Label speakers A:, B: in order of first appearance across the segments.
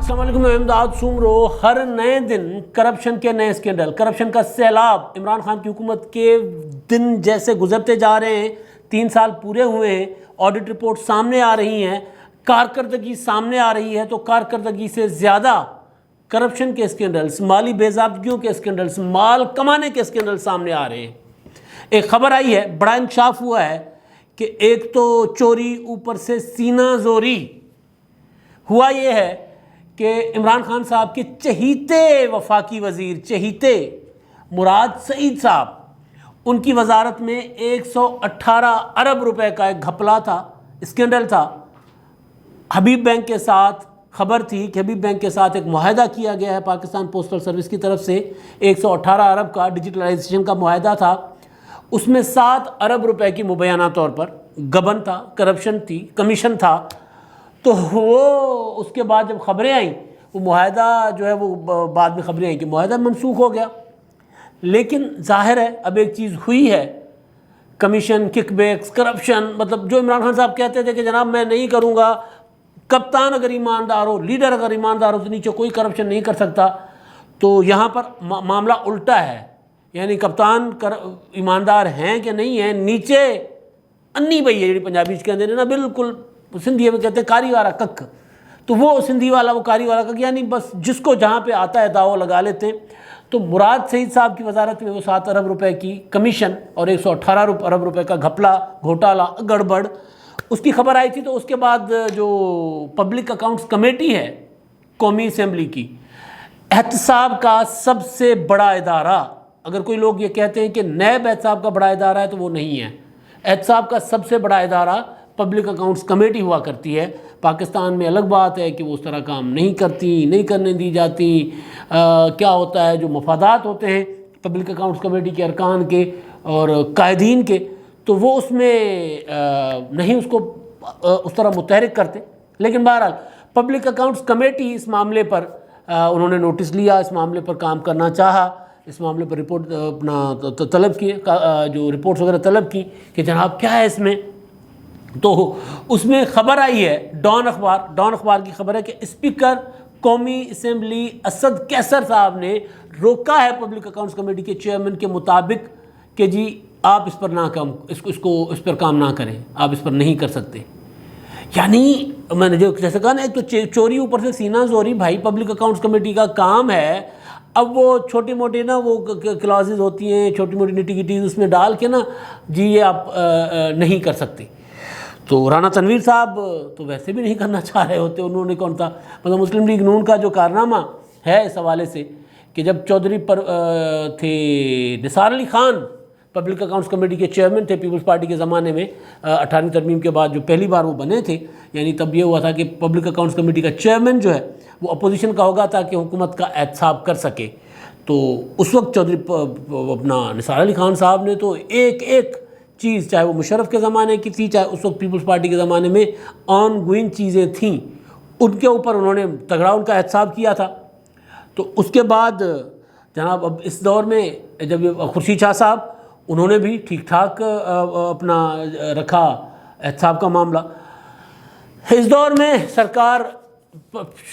A: السلام علیکم، میں امداد سومرو۔ ہر نئے دن کرپشن کے نئے اسکینڈل، کرپشن کا سیلاب عمران خان کی حکومت کے دن جیسے گزرتے جا رہے ہیں۔ 3 سال پورے ہوئے ہیں، آڈٹ رپورٹ سامنے آ رہی ہیں، کارکردگی سامنے آ رہی ہے، تو کارکردگی سے زیادہ کرپشن کے اسکینڈلز، مالی بے ضابطگیوں کے اسکینڈلز، مال کمانے کے اسکینڈل سامنے آ رہے ہیں۔ ایک خبر آئی ہے، بڑا انکشاف ہوا ہے کہ ایک تو چوری، اوپر سے سینہ زوری۔ ہوا یہ ہے کہ عمران خان صاحب کے چہیتے وفاقی وزیر، چہیتے مراد سعید صاحب، ان کی وزارت میں 118 ارب روپے کا ایک گھپلا تھا، اسکینڈل تھا۔ حبیب بینک کے ساتھ خبر تھی کہ حبیب بینک کے ساتھ ایک معاہدہ کیا گیا ہے پاکستان پوسٹل سروس کی طرف سے، 118 ارب کا ڈیجیٹلائزیشن کا معاہدہ تھا۔ اس میں 7 ارب روپے کی مبینہ طور پر گبن تھا، کرپشن تھی، کمیشن تھا۔ تو وہ اس کے بعد جب خبریں آئیں، وہ معاہدہ جو ہے وہ بعد میں خبریں آئیں کہ معاہدہ منسوخ ہو گیا۔ لیکن ظاہر ہے اب ایک چیز ہوئی ہے، کمیشن، کک بیکس، کرپشن، مطلب جو عمران خان صاحب کہتے تھے کہ جناب میں نہیں کروں گا، کپتان اگر ایماندار ہو، لیڈر اگر ایماندار ہو تو نیچے کوئی کرپشن نہیں کر سکتا۔ تو یہاں پر معاملہ الٹا ہے، یعنی کپتان ایماندار ہیں کہ نہیں ہیں، نیچے انی بھئی ہے جی پنجابی کہتے ہیں نا، بالکل سندھی میں کہتے ہیں کاری والا کک، تو وہ سندھی والا، وہ کاری والا کک، یعنی بس جس کو جہاں پہ آتا ہے داؤ لگا لیتے ہیں۔ تو مراد سعید صاحب کی وزارت میں وہ 7 ارب روپے کی کمیشن اور 118 ارب روپے کا گھپلا، گھوٹالا، گڑبڑ، اس کی خبر آئی تھی۔ تو اس کے بعد جو پبلک اکاؤنٹس کمیٹی ہے قومی اسمبلی کی، احتساب کا سب سے بڑا ادارہ، اگر کوئی لوگ یہ کہتے ہیں کہ نیب احتساب کا بڑا ادارہ ہے تو وہ نہیں ہے۔ احتساب کا سب سے بڑا ادارہ پبلک اکاؤنٹس کمیٹی ہوا کرتی ہے۔ پاکستان میں الگ بات ہے کہ وہ اس طرح کام نہیں کرتی، نہیں کرنے دی جاتی۔ کیا ہوتا ہے، جو مفادات ہوتے ہیں پبلک اکاؤنٹس کمیٹی کے ارکان کے اور قائدین کے، تو وہ اس میں نہیں اس کو اس طرح متحرک کرتے۔ لیکن بہرحال پبلک اکاؤنٹس کمیٹی اس معاملے پر انہوں نے نوٹس لیا، اس معاملے پر کام کرنا چاہا، اس معاملے پر رپورٹ اپنا طلب کی، جو رپورٹس وغیرہ طلب کی کہ جناب کیا ہے اس میں۔ تو اس میں خبر آئی ہے، ڈان اخبار کی خبر ہے کہ اسپیکر قومی اسمبلی اسد کیسر صاحب نے روکا ہے پبلک اکاؤنٹس کمیٹی کے چیئرمین کے مطابق کہ جی آپ اس پر نہ کام، اس پر کام نہ کریں، آپ اس پر نہیں کر سکتے۔ یعنی میں نے جو جیسے کہا نا، ایک تو چوری، اوپر سے سینہ زوری۔ بھائی پبلک اکاؤنٹس کمیٹی کا کام ہے، اب وہ چھوٹی موٹی نا وہ کلازز ہوتی ہیں، چھوٹی موٹی نٹی گٹیز اس میں ڈال کے نا جی یہ آپ نہیں کر سکتے۔ تو رانا تنویر صاحب تو ویسے بھی نہیں کرنا چاہ رہے ہوتے، انہوں نے کون تھا، مطلب مسلم لیگ نون کا جو کارنامہ ہے اس حوالے سے کہ جب چودھری پر تھے نثار Ali Khan public accounts committee کے چیئرمین تھے پیپلز پارٹی کے زمانے میں، 18ویں ترمیم کے بعد جو پہلی بار وہ بنے تھے، یعنی تب یہ ہوا تھا کہ پبلک اکاؤنٹس کمیٹی کا چیئرمین جو ہے وہ اپوزیشن کا ہوگا تاکہ حکومت کا احتساب کر سکے۔ تو اس وقت چودھری اپنا نثار علی خان صاحب نے تو ایک چیز، چاہے وہ مشرف کے زمانے کی تھی، چاہے اس وقت پیپلز پارٹی کے زمانے میں آن گوئنگ چیزیں تھیں، ان کے اوپر انہوں نے تگڑا ان کا احتساب کیا تھا۔ تو اس کے بعد جناب اب اس دور میں جب خورشید شاہ صاحب، انہوں نے بھی ٹھیک ٹھاک اپنا رکھا احتساب کا معاملہ۔ اس دور میں سرکار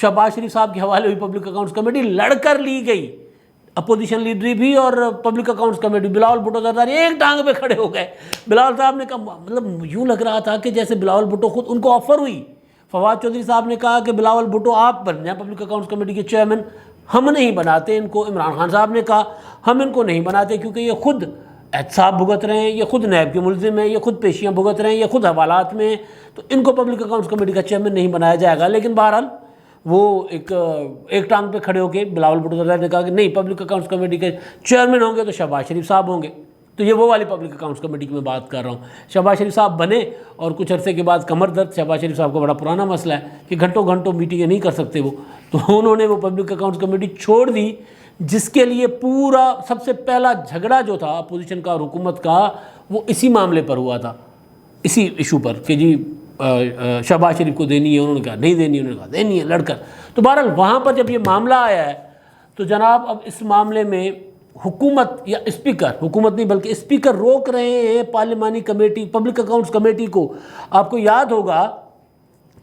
A: شہباز شریف صاحب کے حوالے ہوئی پبلک اکاؤنٹس کمیٹی، لڑ کر لی گئی، اپوزیشن لیڈری بھی اور public accounts committee, Bilawal Bhutto Zardari ایک ٹانگ پہ کھڑے ہو گئے۔ بلاول صاحب نے کہا، مطلب یوں لگ رہا تھا کہ جیسے بلاول بھٹو خود، ان کو آفر ہوئی، فواد چودھری صاحب نے کہا کہ بلاول بھٹو آپ بن جائیں پبلک اکاؤنٹس کمیٹی کے چیئرمین، ہم نہیں بناتے ان کو۔ عمران خان صاحب نے کہا ہم ان کو نہیں بناتے کیونکہ یہ خود احتساب بھگت رہے ہیں، یہ خود نیب کے ملزم ہیں، یہ خود پیشیاں بھگت رہے ہیں، یہ خود حوالات میں ہیں، تو ان کو پبلک اکاؤنٹس کمیٹی کا چیئرمین نہیں بنایا جائے گا۔ لیکن بہرحال وہ ایک ٹانگ پہ کھڑے ہو کے بلاول بھٹو زرداری نے کہا کہ نہیں، پبلک اکاؤنٹس کمیٹی کے چیئرمین ہوں گے تو شہباز شریف صاحب ہوں گے۔ تو یہ وہ والی پبلک اکاؤنٹس کمیٹی کی میں بات کر رہا ہوں۔ شہباز شریف صاحب بنے اور کچھ عرصے کے بعد کمر درد، شہباز شریف صاحب کا بڑا پرانا مسئلہ ہے کہ گھنٹوں میٹنگیں نہیں کر سکتے وہ، تو انہوں نے وہ پبلک اکاؤنٹس کمیٹی چھوڑ دی، جس کے لیے پورا سب سے پہلا جھگڑا جو تھا اپوزیشن کا اور حکومت کا، وہ اسی معاملے پر ہوا تھا، اسی ایشو پر کہ جی شہباز شریف کو دینی ہے، انہوں نے کہا نہیں دینی، انہوں نے کہا دینی ہے، لڑ کر۔ تو بہرحال وہاں پر جب یہ معاملہ آیا ہے تو جناب اب اس معاملے میں حکومت یا اسپیکر، حکومت نہیں بلکہ اسپیکر روک رہے ہیں پارلیمانی کمیٹی، پبلک اکاؤنٹس کمیٹی کو۔ آپ کو یاد ہوگا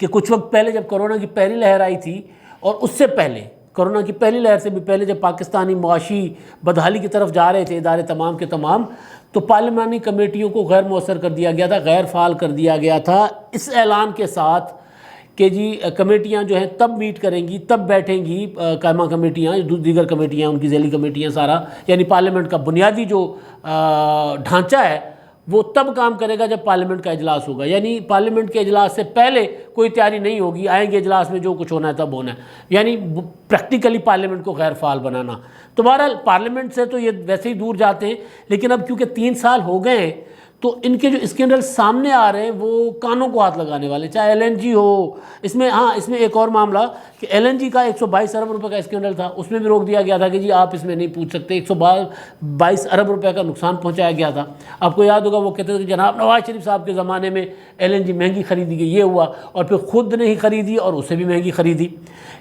A: کہ کچھ وقت پہلے جب کرونا کی پہلی لہر آئی تھی اور اس سے پہلے کرونا کی پہلی لہر سے بھی پہلے جب پاکستانی معاشی بدحالی کی طرف جا رہے تھے ادارے تمام کے تمام، تو پارلیمانی کمیٹیوں کو غیر مؤثر کر دیا گیا تھا، غیر فعال کر دیا گیا تھا اس اعلان کے ساتھ کہ جی کمیٹیاں جو ہیں تب میٹ کریں گی، تب بیٹھیں گی قائمہ کمیٹیاں، دیگر کمیٹیاں، ان کی ذیلی کمیٹیاں، سارا یعنی پارلیمنٹ کا بنیادی جو ڈھانچہ ہے وہ تب کام کرے گا جب پارلیمنٹ کا اجلاس ہوگا، یعنی پارلیمنٹ کے اجلاس سے پہلے کوئی تیاری نہیں ہوگی، آئیں گے اجلاس میں جو کچھ ہونا ہے تب ہونا ہے، یعنی پریکٹیکلی پارلیمنٹ کو غیر فعال بنانا۔ تو بہرحال پارلیمنٹ سے تو یہ ویسے ہی دور جاتے ہیں، لیکن اب کیونکہ 3 سال ہو گئے ہیں تو ان کے جو اسکینڈل سامنے آ رہے ہیں وہ کانوں کو ہاتھ لگانے والے، چاہے ایل این جی ہو، اس میں اس میں ایک اور معاملہ کہ ایل این جی کا 122 ارب روپے کا اسکینڈل تھا، اس میں بھی روک دیا گیا تھا کہ جی آپ اس میں نہیں پوچھ سکتے، 122 ارب روپے کا نقصان پہنچایا گیا تھا۔ آپ کو یاد ہوگا وہ کہتے تھے کہ جناب نواز شریف صاحب کے زمانے میں ایل این جی مہنگی خریدی گئی، یہ ہوا، اور پھر خود نہیں خریدی اور اسے بھی مہنگی خریدی۔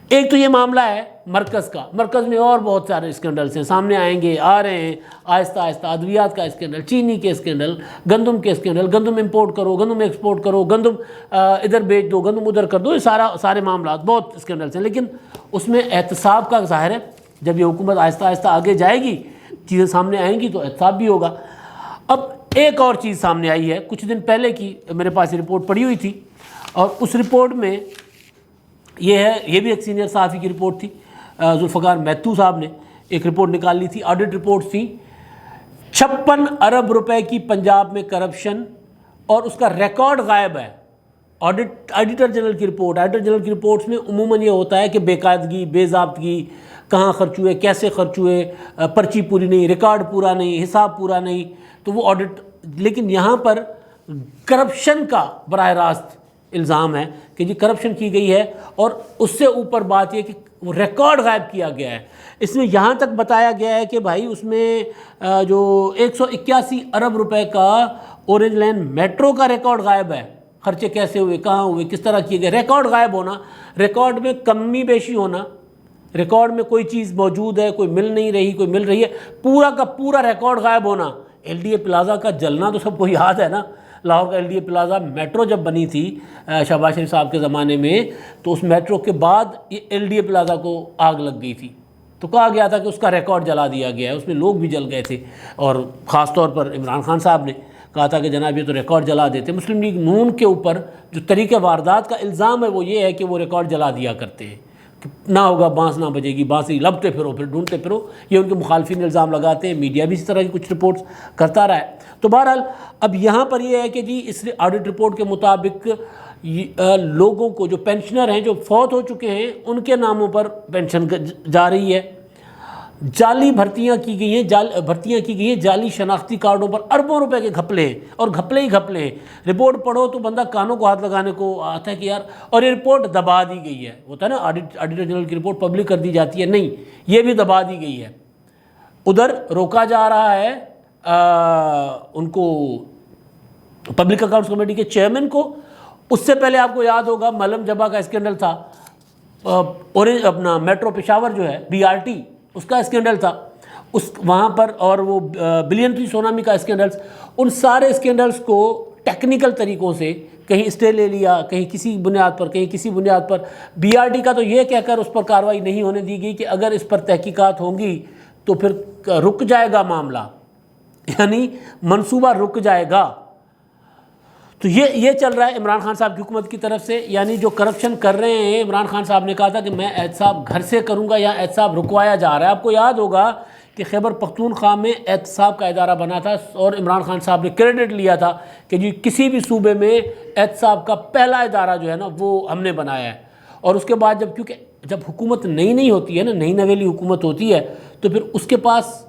A: ایک تو یہ معاملہ ہے مرکز کا، مرکز میں اور بہت سارے اسکینڈلس ہیں، سامنے آئیں گے، آ رہے ہیں آہستہ آہستہ، ادویات کا اسکینڈل، چینی کے اسکینڈل، گندم کے اسکینڈل، گندم امپورٹ کرو، گندم ایکسپورٹ کرو، گندم ادھر بیچ دو، گندم ادھر کر دو، یہ سارے معاملات بہت اسکینڈلس ہیں۔ لیکن اس میں احتساب کا ظاہر ہے جب یہ حکومت آہستہ آہستہ آگے جائے گی، چیزیں سامنے آئیں گی تو احتساب بھی ہوگا۔ اب ایک اور چیز سامنے آئی ہے کچھ دن پہلے کی، میرے پاس یہ رپورٹ پڑی ہوئی تھی، اور اس رپورٹ میں یہ بھی ایک سینئر صحافی کی رپورٹ تھی، ذوالفقار میتھو صاحب نے ایک رپورٹ نکال لی تھی، آڈٹ رپورٹ تھی، 56 ارب روپے کی پنجاب میں کرپشن، اور اس کا ریکارڈ غائب ہے۔ آڈیٹر جنرل کی رپورٹ، آڈیٹر جنرل کی رپورٹس میں عموماً یہ ہوتا ہے کہ بے قاعدگی، بے ضابطگی، کہاں خرچ ہوئے، کیسے خرچ ہوئے، پرچی پوری نہیں، ریکارڈ پورا نہیں، حساب پورا نہیں، تو وہ آڈٹ، لیکن یہاں پر کرپشن کا براہ راست الزام ہے کہ جی کرپشن کی گئی ہے، اور اس سے اوپر بات یہ کہ وہ ریکارڈ غائب کیا گیا ہے۔ اس میں یہاں تک بتایا گیا ہے کہ بھائی اس میں جو 181 ارب روپے کا اورنج لائن میٹرو کا ریکارڈ غائب ہے، خرچے کیسے ہوئے، کہاں ہوئے، کس طرح کیے گئے، ریکارڈ غائب ہونا، ریکارڈ میں کمی بیشی ہونا، ریکارڈ میں کوئی چیز موجود ہے، کوئی مل نہیں رہی، کوئی مل رہی ہے، پورا کا پورا ریکارڈ غائب ہونا۔ ایل ڈی اے پلازا کا جلنا تو سب کو یاد ہے نا، لاہور کا L D A plaza metro جب بنی تھی شہباز شریف صاحب کے زمانے میں، تو اس میٹرو کے بعد یہ ایل ڈی اے پلازا کو آگ لگ گئی تھی، تو کہا گیا تھا کہ اس کا ریکارڈ جلا دیا گیا ہے، اس میں لوگ بھی جل گئے تھے، اور خاص طور پر عمران خان صاحب نے کہا تھا کہ جناب یہ تو ریکارڈ جلا دیتے۔ مسلم لیگ نون کے اوپر جو طریقہ واردات کا الزام ہے وہ یہ ہے کہ وہ ریکارڈ جلا دیا کرتے ہیں، کہ نہ ہوگا بانس نہ بجے گی، بانس ہی لبتے پھرو، پھر ڈھونڈتے پھرو، یہ ان کے مخالفین الزام لگاتے ہیں، میڈیا بھی اس طرح کی کچھ رپورٹس کرتا رہا ہے۔ تو بہرحال اب یہاں پر یہ ہے کہ جی اس آڈٹ رپورٹ کے مطابق لوگوں کو جو پینشنر ہیں جو فوت ہو چکے ہیں ان کے ناموں پر پینشن جا رہی ہے، جعلی بھرتیاں کی گئی ہیں، جعلی شناختی کارڈوں پر اربوں روپے کے گھپلے ہیں، اور گھپلے ہی گھپلے ہیں۔ رپورٹ پڑھو تو بندہ کانوں کو ہاتھ لگانے کو آتا ہے کہ یار، اور یہ رپورٹ دبا دی گئی ہے، ہوتا ہے نا آڈیٹر جنرل کی رپورٹ پبلک کر دی جاتی ہے، نہیں، یہ بھی دبا دی گئی ہے۔ ادھر روکا جا رہا ہے ان کو، پبلک اکاؤنٹس کمیٹی کے چیئرمین کو۔ اس سے پہلے آپ کو یاد ہوگا ملم جبا کا اسکینڈل تھا، اور اپنا میٹرو پشاور جو ہے بی آر ٹی، اس کا اسکینڈل تھا وہاں پر، اور وہ بلین ٹری سونامی کا اسکینڈلس، ان سارے اسکینڈلس کو ٹیکنیکل طریقوں سے کہیں اسٹے لے لیا، کہیں کسی بنیاد پر، کہیں کسی بنیاد پر۔ بی آر ٹی کا تو یہ کہہ کر اس پر کارروائی نہیں ہونے دی گئی کہ اگر اس پر تحقیقات ہوں گی تو پھر رک جائے گا معاملہ، یعنی منصوبہ رک جائے گا۔ تو یہ چل رہا ہے عمران خان صاحب کی حکومت کی طرف سے، یعنی جو کرپشن کر رہے ہیں، عمران خان صاحب نے کہا تھا کہ میں احتساب گھر سے کروں گا، یا احتساب رکوایا جا رہا ہے۔ آپ کو یاد ہوگا کہ خیبر پختونخوا میں احتساب کا ادارہ بنا تھا، اور عمران خان صاحب نے کریڈٹ لیا تھا کہ جی کسی بھی صوبے میں احتساب کا پہلا ادارہ جو ہے نا وہ ہم نے بنایا ہے۔ اور اس کے بعد کیونکہ جب حکومت نئی ہوتی ہے نا، نئی نویلی حکومت ہوتی ہے، تو پھر اس کے پاس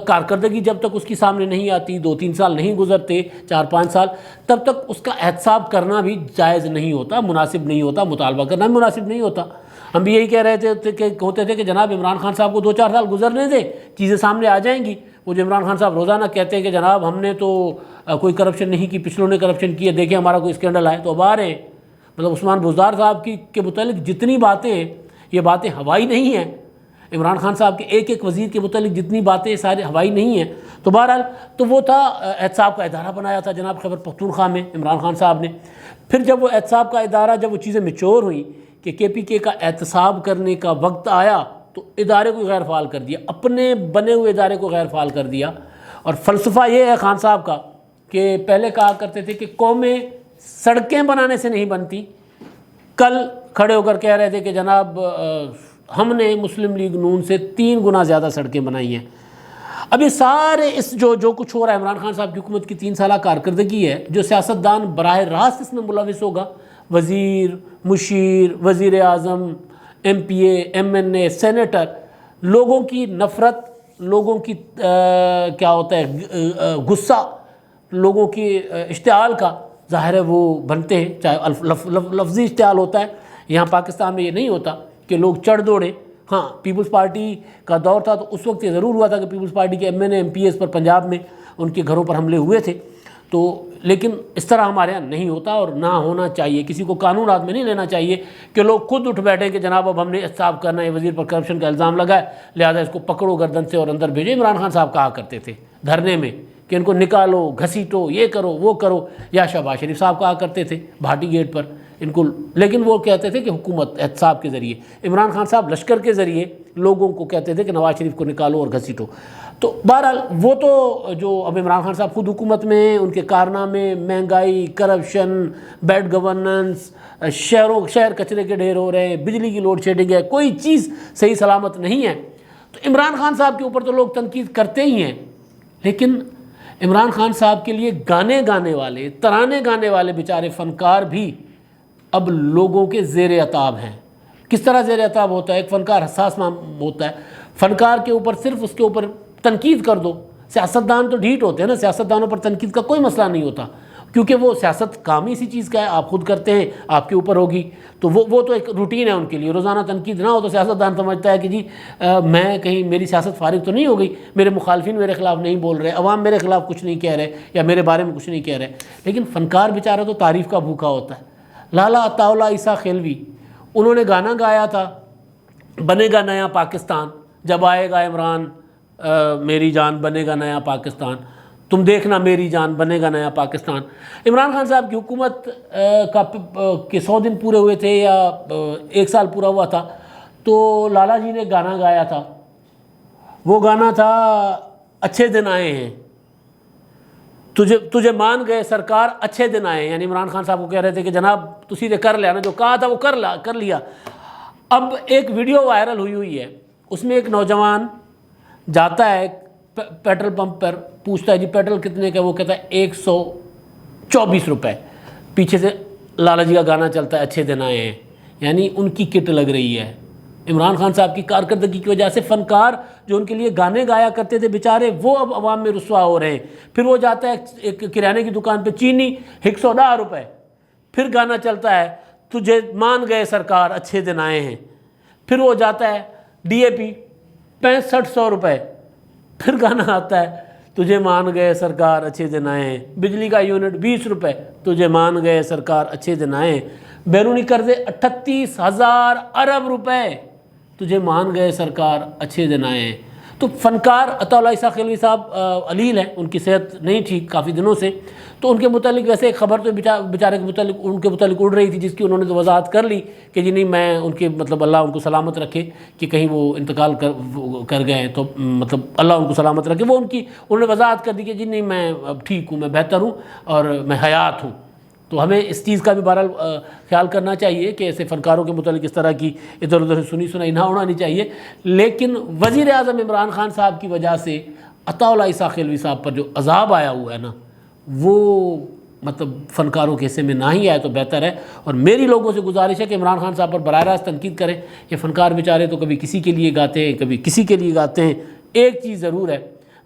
A: کارکردگی جب تک اس کی سامنے نہیں آتی، 2-3 سال نہیں گزرتے، 4-5 سال، تب تک اس کا احتساب کرنا بھی جائز نہیں ہوتا، مناسب نہیں ہوتا، مطالبہ کرنا بھی مناسب نہیں ہوتا۔ ہم بھی یہی کہہ رہے تھے کہ جناب عمران خان صاحب کو 2-4 سال گزرنے دیں، چیزیں سامنے آ جائیں گی۔ وہ جو عمران خان صاحب روزانہ کہتے ہیں کہ جناب ہم نے تو کوئی کرپشن نہیں کی، پچھلوں نے کرپشن کی ہے، دیکھیں ہمارا کوئی اسکینڈل آئے، تو اب آ رہے ہیں۔ مطلب عثمان بزدار صاحب کے متعلق جتنی باتیں ہیں، یہ باتیں ہوائی نہیں ہیں، عمران خان صاحب کے ایک وزیر کے متعلق جتنی باتیں سارے ہوائی نہیں ہیں۔ تو بہرحال تو وہ تھا، احتساب کا ادارہ بنایا تھا جناب خیبر پختونخوا میں عمران خان صاحب نے۔ پھر جب وہ احتساب کا ادارہ، جب وہ چیزیں میچور ہوئیں کہ کے پی کے کا احتساب کرنے کا وقت آیا تو ادارے کو غیر فعال کر دیا، اپنے بنے ہوئے ادارے کو غیر فعال کر دیا۔ اور فلسفہ یہ ہے خان صاحب کا کہ پہلے کہا کرتے تھے کہ قومیں سڑکیں بنانے سے نہیں بنتی، کل کھڑے ہو کر کہہ رہے تھے کہ جناب ہم نے مسلم لیگ نون سے 3 گنا زیادہ سڑکیں بنائی ہیں۔ اب یہ سارے اس جو کچھ ہو رہا ہے، عمران خان صاحب کی حکومت کی 3 سالہ کارکردگی ہے، جو سیاستدان براہ راست اس میں ملوث ہوگا، وزیر، مشیر، وزیر اعظم، ایم پی اے، ایم این اے، سینیٹر، لوگوں کی نفرت، لوگوں کی کیا ہوتا ہے غصہ، لوگوں کی اشتعال کا ظاہر ہے وہ بنتے ہیں، چاہے لفظی اشتعال ہوتا ہے۔ یہاں پاکستان میں یہ نہیں ہوتا کہ لوگ چڑھ دوڑے۔ ہاں پیپلز پارٹی کا دور تھا تو اس وقت یہ ضرور ہوا تھا کہ پیپلز پارٹی کے ایم این اے، ایم پی ایس پر پنجاب میں ان کے گھروں پر حملے ہوئے تھے، تو لیکن اس طرح ہمارے یہاں نہیں ہوتا اور نہ ہونا چاہیے۔ کسی کو قانون ہاتھ میں نہیں لینا چاہیے کہ لوگ خود اٹھ بیٹھیں کہ جناب اب ہم نے احتساب کرنا ہے، وزیر پر کرپشن کا الزام لگا ہے لہذا اس کو پکڑو گردن سے اور اندر بھیجو۔ عمران خان صاحب کہا کرتے تھے دھرنے میں کہ ان کو نکالو، گھسیٹو، یہ کرو وہ کرو، یا شہباز شریف صاحب کہا کرتے تھے بھاٹی گیٹ پر ان کو، لیکن وہ کہتے تھے کہ حکومت احتساب کے ذریعے، عمران خان صاحب لشکر کے ذریعے لوگوں کو کہتے تھے کہ نواز شریف کو نکالو اور گھسیٹو۔ تو بہرحال وہ تو جو اب عمران خان صاحب خود حکومت میں، ان کے کارنامے، مہنگائی، کرپشن، بیڈ گورننس، شہر کچرے کے ڈھیر ہو رہے ہیں، بجلی کی لوڈ شیڈنگ ہے، کوئی چیز صحیح سلامت نہیں ہے، تو عمران خان صاحب کے اوپر تو لوگ تنقید کرتے ہی ہیں، لیکن عمران خان صاحب کے لیے گانے گانے والے، ترانے گانے والے بیچارے فنکار بھی اب لوگوں کے زیر عتاب ہیں۔ کس طرح زیر عتاب ہوتا ہے؟ ایک فنکار حساس ہوتا ہے، فنکار کے اوپر صرف اس کے اوپر تنقید کر دو، سیاستدان تو ڈھیٹ ہوتے ہیں نا، سیاستدانوں پر تنقید کا کوئی مسئلہ نہیں ہوتا کیونکہ وہ سیاست کام ہی اسی چیز کا ہے، آپ خود کرتے ہیں، آپ کے اوپر ہوگی، تو وہ تو ایک روٹین ہے ان کے لیے، روزانہ تنقید نہ ہو تو سیاستدان سمجھتا ہے کہ جی میں کہیں میری سیاست فارغ تو نہیں ہو گئی، میرے مخالفین میرے خلاف نہیں بول رہے، عوام میرے خلاف کچھ نہیں کہہ رہے یا میرے بارے میں کچھ نہیں کہہ رہے، لیکن فنکار بیچارہ تو تعریف کا بھوکا ہوتا ہے۔ لالا عطا اللہ عیسیٰ خیلوی، انہوں نے گانا گایا تھا بنے گا نیا پاکستان، جب آئے گا عمران میری جان بنے گا نیا پاکستان، تم دیکھنا میری جان بنے گا نیا پاکستان۔ عمران خان صاحب کی حکومت کے 100 دن پورے ہوئے تھے یا 1 سال پورا ہوا تھا تو لالا جی نے گانا گایا تھا، وہ گانا تھا اچھے دن آئے ہیں، تجھے مان گئے سرکار اچھے دن آئے ہیں، یعنی عمران خان صاحب کو کہہ رہے تھے کہ جناب تسی نے کر لیا نا، جو کہا تھا وہ کر لیا۔ اب ایک ویڈیو وائرل ہوئی ہے، اس میں ایک نوجوان جاتا ہے پیٹرول پمپ پر، پوچھتا ہے جی پیٹرول کتنے کا، وہ کہتا ہے 124 روپے، پیچھے سے لالا جی کا گانا چلتا ہے اچھے دن آئے ہیں، یعنی ان کی کٹ لگ رہی ہے۔ عمران خان صاحب کی کارکردگی کی وجہ سے فنکار جو ان کے لیے گانے گایا کرتے تھے بیچارے، وہ اب عوام میں رسوا ہو رہے ہیں۔ پھر وہ جاتا ہے ایک کرانے کی دکان پہ، چینی 110 روپے، پھر گانا چلتا ہے تجھے مان گئے سرکار اچھے دن آئے ہیں، پھر وہ جاتا ہے ڈی اے پی 6500 روپے، پھر گانا آتا ہے تجھے مان گئے سرکار اچھے دن آئے ہیں، بجلی کا یونٹ 20 روپے، تجھے مان گئے سرکار اچھے دن آئے ہیں، بیرونی قرضے 38,000 ارب روپے، تجھے مان گئے سرکار اچھے دن آئے ہیں۔ تو فنکار عطا اللہ عیسیٰ خیلوی صاحب علیل ہیں، ان کی صحت نہیں ٹھیک کافی دنوں سے، تو ان کے متعلق ویسے ایک خبر تو بیچارے کے متعلق ان کے متعلق اڑ رہی تھی جس کی انہوں نے تو وضاحت کر لی کہ جی نہیں میں ان کے مطلب اللہ ان کو سلامت رکھے کہ کہیں وہ انتقال کر گئے ہیں تو مطلب اللہ ان کو سلامت رکھے، وہ انہوں نے وضاحت کر دی کہ جی نہیں میں اب ٹھیک ہوں، میں بہتر ہوں اور میں حیات ہوں۔ تو ہمیں اس چیز کا بھی بہرحال خیال کرنا چاہیے کہ ایسے فنکاروں کے متعلق اس طرح کی ادھر ادھر سے سنائی نہ ہونا نہیں چاہیے، لیکن وزیر اعظم عمران خان صاحب کی وجہ سے عطا اللہ عیسیٰ خیلوی صاحب پر جو عذاب آیا ہوا ہے نا، وہ مطلب فنکاروں کے حصے میں نہ ہی آئے تو بہتر ہے۔ اور میری لوگوں سے گزارش ہے کہ عمران خان صاحب پر براہ راست تنقید کریں، یہ فنکار بیچارے تو کبھی کسی کے لیے گاتے ہیں کبھی کسی کے لیے گاتے ہیں۔ ایک چیز ضرور ہے،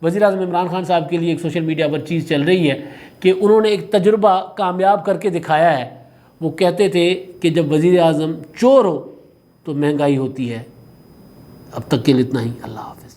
A: وزیر اعظم عمران خان صاحب کے لیے ایک سوشل میڈیا پر چیز چل رہی ہے کہ انہوں نے ایک تجربہ کامیاب کر کے دکھایا ہے۔ وہ کہتے تھے کہ جب وزیر اعظم چور ہو تو مہنگائی ہوتی ہے۔ اب تک کے لیے اتنا ہی، اللہ حافظ۔